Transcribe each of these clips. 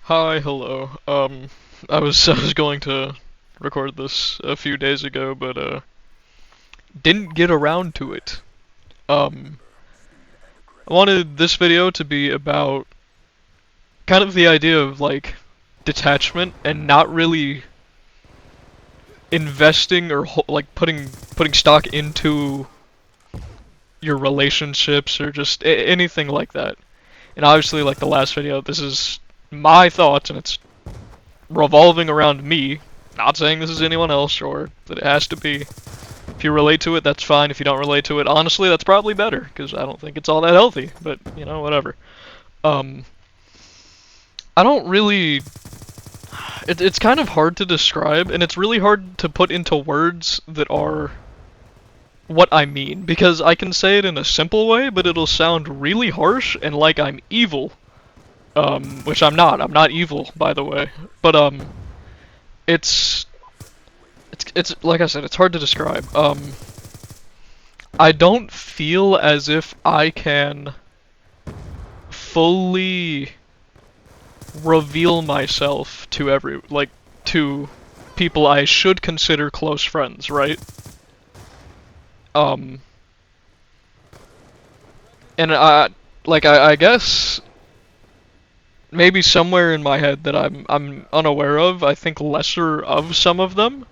Hi, hello. I was going to record this a few days ago, but didn't get around to it. Um, I wanted this video to be about kind of the idea of like detachment and not really investing or like putting stock into your relationships or just anything like that. And obviously, like the last video, this is my thoughts and it's revolving around me. Not saying this is anyone else or that it has to be. If you relate to it, that's fine. If you don't relate to it, honestly, that's probably better because I don't think it's all that healthy. But you know, whatever. Um, I don't really. It's kind of hard to describe, and it's really hard to put into words that are what I mean because I can say it in a simple way, but it'll sound really harsh and like I'm evil. Which I'm not. I'm not evil, by the way. But it's it's like I said, it's hard to describe. I don't feel as if I can fully reveal myself to to people I should consider close friends, right? Um, and I guess maybe somewhere in my head that I'm unaware of, I think lesser of some of them,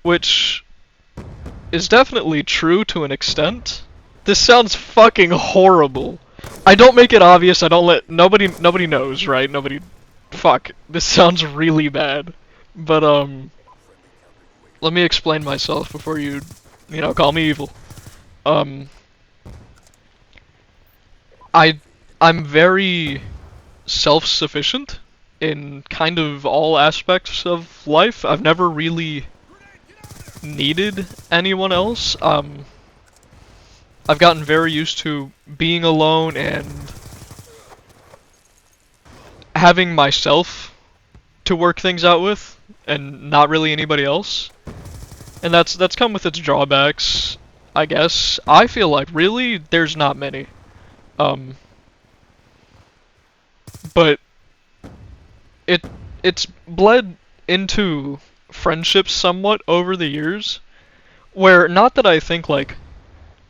which is definitely true to an extent. This sounds fucking horrible. I don't make it obvious. I don't let nobody knows, right? Nobody. Fuck. This sounds really bad. But let me explain myself before you call me evil. Um, I I'm very self-sufficient in kind of all aspects of life. I've never really needed anyone else. I've gotten very used to being alone and having myself to work things out with and not really anybody else. And that's come with its drawbacks, I guess. I feel like really there's not many. Um but it it's bled into friendships somewhat over the years where not that I think like,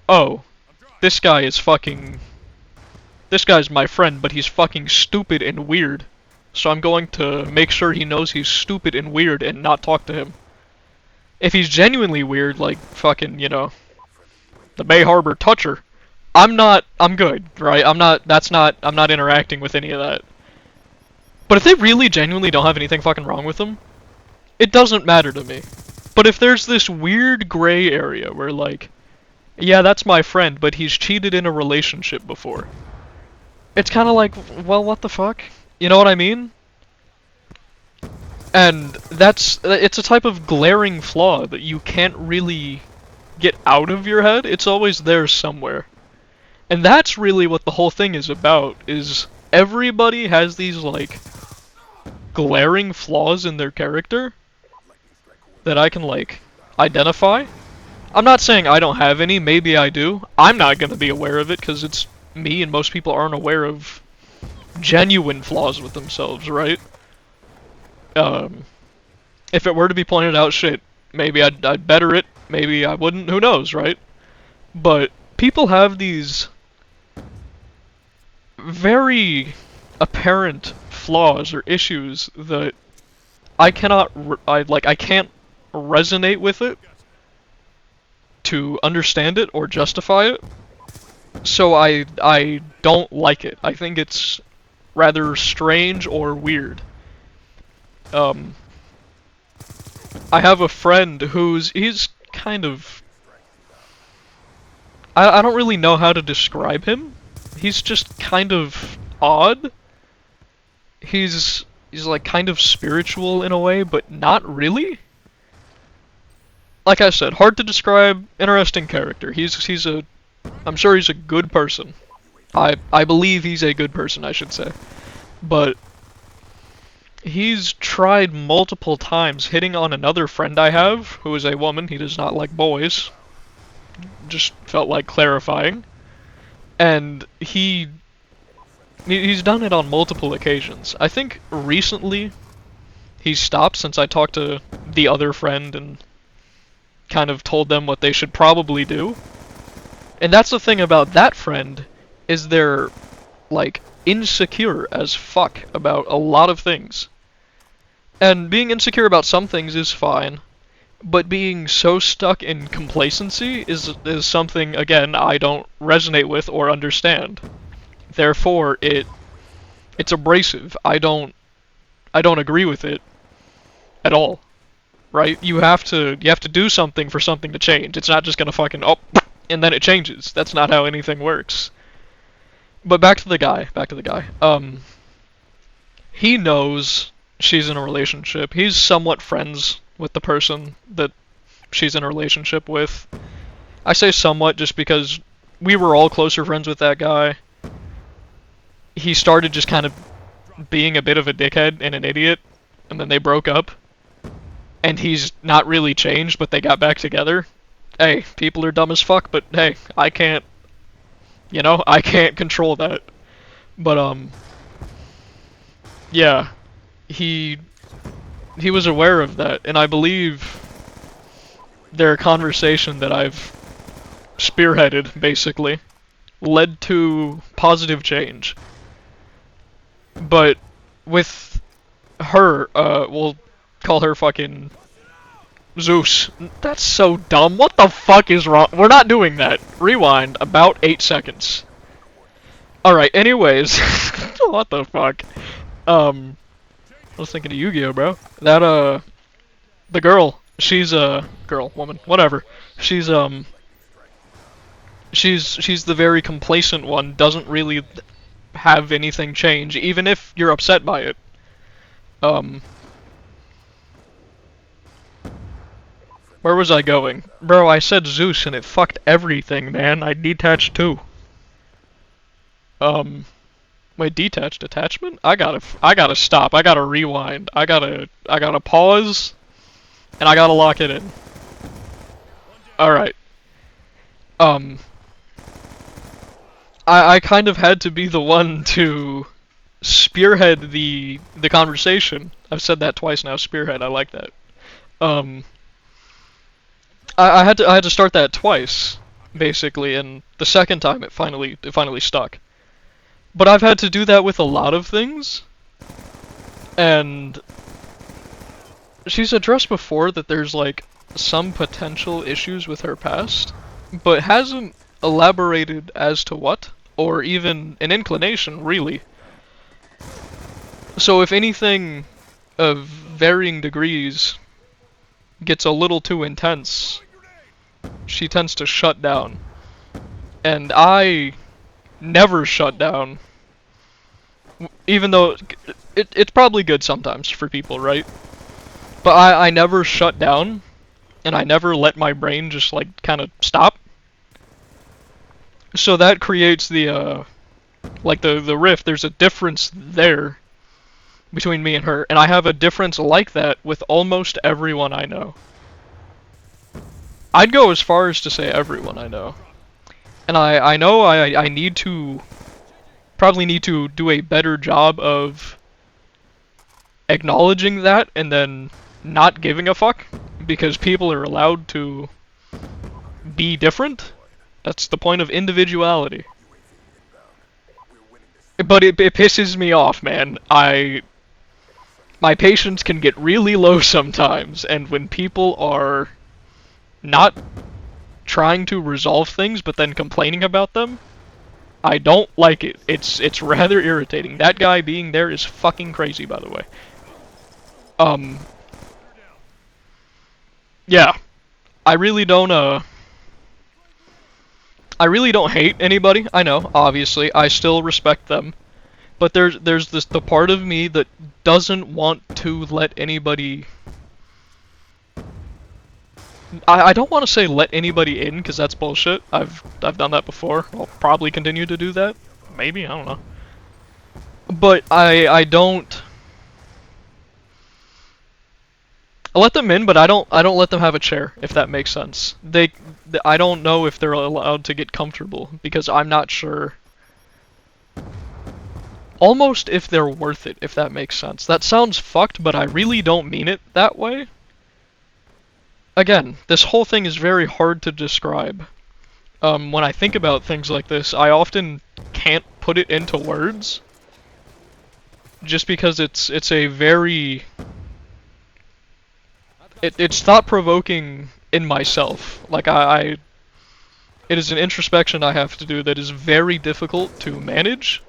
"Oh, this guy is fucking this guy's my friend, but he's fucking stupid and weird. So I'm going to make sure he knows he's stupid and weird and not talk to him." If he's genuinely weird, like fucking the Bay Harbor Toucher, I'm good, right? I'm not interacting with any of that. But if they really genuinely don't have anything fucking wrong with them, it doesn't matter to me. But if there's this weird gray area where like, yeah, that's my friend, but he's cheated in a relationship before. It's kind of like, well, what the fuck? You know what I mean? And it's a type of glaring flaw that you can't really get out of your head. It's always there somewhere. And that's really what the whole thing is about, is everybody has these like glaring flaws in their character that I can like identify. I'm not saying I don't have any, maybe I do. I'm not going to be aware of it because it's me and most people aren't aware of genuine flaws with themselves, right? Um, if it were to be pointed out, shit, maybe I'd better it, maybe I wouldn't, who knows, right? But people have these very apparent flaws or issues that I can't resonate with it to understand it or justify it. So I don't like it. I think it's rather strange or weird. Um, I have a friend he's kind of I don't really know how to describe him. He's just kind of odd. He's like kind of spiritual in a way, but not really. Like I said, hard to describe, interesting character. He's a I'm sure he's a good person. I believe he's a good person, I should say. But he's tried multiple times hitting on another friend I have, who is a woman. He does not like boys. Just felt like clarifying. And He's done it on multiple occasions. I think recently he's stopped since I talked to the other friend and kind of told them what they should probably do. And that's the thing about that friend, is they're, like, insecure as fuck about a lot of things. And being insecure about some things is fine, but being so stuck in complacency is something, again, I don't resonate with or understand. Therefore, it's abrasive. I don't agree with it at all. Right? You have to do something for something to change. It's not just gonna fucking and then it changes. That's not how anything works. But back to the guy. Back to the guy. He knows she's in a relationship. He's somewhat friends with the person that she's in a relationship with. I say somewhat just because we were all closer friends with that guy. He started just kind of being a bit of a dickhead and an idiot, and then they broke up. And he's not really changed, but they got back together. Hey, people are dumb as fuck, but hey, I can't, I can't control that. But, yeah, he was aware of that, and I believe their conversation that I've spearheaded, basically, led to positive change. But with her, we'll call her fucking Zeus. That's so dumb. What the fuck is wrong? We're not doing that. Rewind about 8 seconds. Alright, anyways. What the fuck? I was thinking of Yu-Gi-Oh, bro. That, the girl. She's a girl, woman, whatever. She's the very complacent one, doesn't really have anything change, even if you're upset by it. Where was I going? Bro, I said Zeus and it fucked everything, man. I detached too. Wait, detached attachment? I gotta stop. I gotta rewind. I gotta pause, and I gotta lock it in. Alright. I kind of had to be the one to spearhead the conversation. I've said that twice now, spearhead, I like that. I had to start that twice, basically, and the second time it finally stuck. But I've had to do that with a lot of things, and she's addressed before that there's like some potential issues with her past, but hasn't elaborated as to what, or even an inclination, really. So if anything of varying degrees gets a little too intense, she tends to shut down. And I never shut down, even though it's probably good sometimes for people, right? But I never shut down, and I never let my brain just like kind of stop. So that creates the like the rift. There's a difference there between me and her, and I have a difference like that with almost everyone I know. I'd go as far as to say everyone I know. And I know I need to, probably need to do a better job of acknowledging that and then not giving a fuck, because people are allowed to be different. That's the point of individuality. But it pisses me off, man. My patience can get really low sometimes, and when people are not trying to resolve things but then complaining about them, I don't like it. It's rather irritating. That guy being there is fucking crazy, by the way. Yeah. I really don't hate anybody. I know, obviously. I still respect them. But there's the part of me that doesn't want to let anybody, I don't want to say let anybody in, because that's bullshit. I've done that before. I'll probably continue to do that. Maybe, I don't know. But I don't, I let them in, but I don't let them have a chair, if that makes sense. I don't know if they're allowed to get comfortable, because I'm not sure. almost if they're worth it, if that makes sense. That sounds fucked, but I really don't mean it that way. Again, this whole thing is very hard to describe. When I think about things like this, I often can't put it into words, just because it's a very... It's thought-provoking in myself. Like, it is an introspection I have to do that is very difficult to manage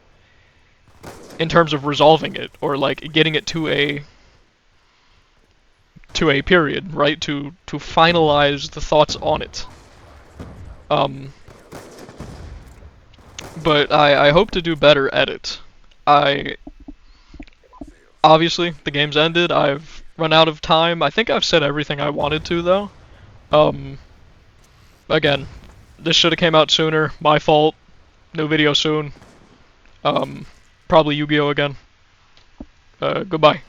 in terms of resolving it, or like getting it to a period, right? To finalize the thoughts on it. But I hope to do better at it. Obviously, the game's ended, I've run out of time. I think I've said everything I wanted to, though. Again, this should have came out sooner, my fault. New video soon. Probably Yu-Gi-Oh! Again. Goodbye.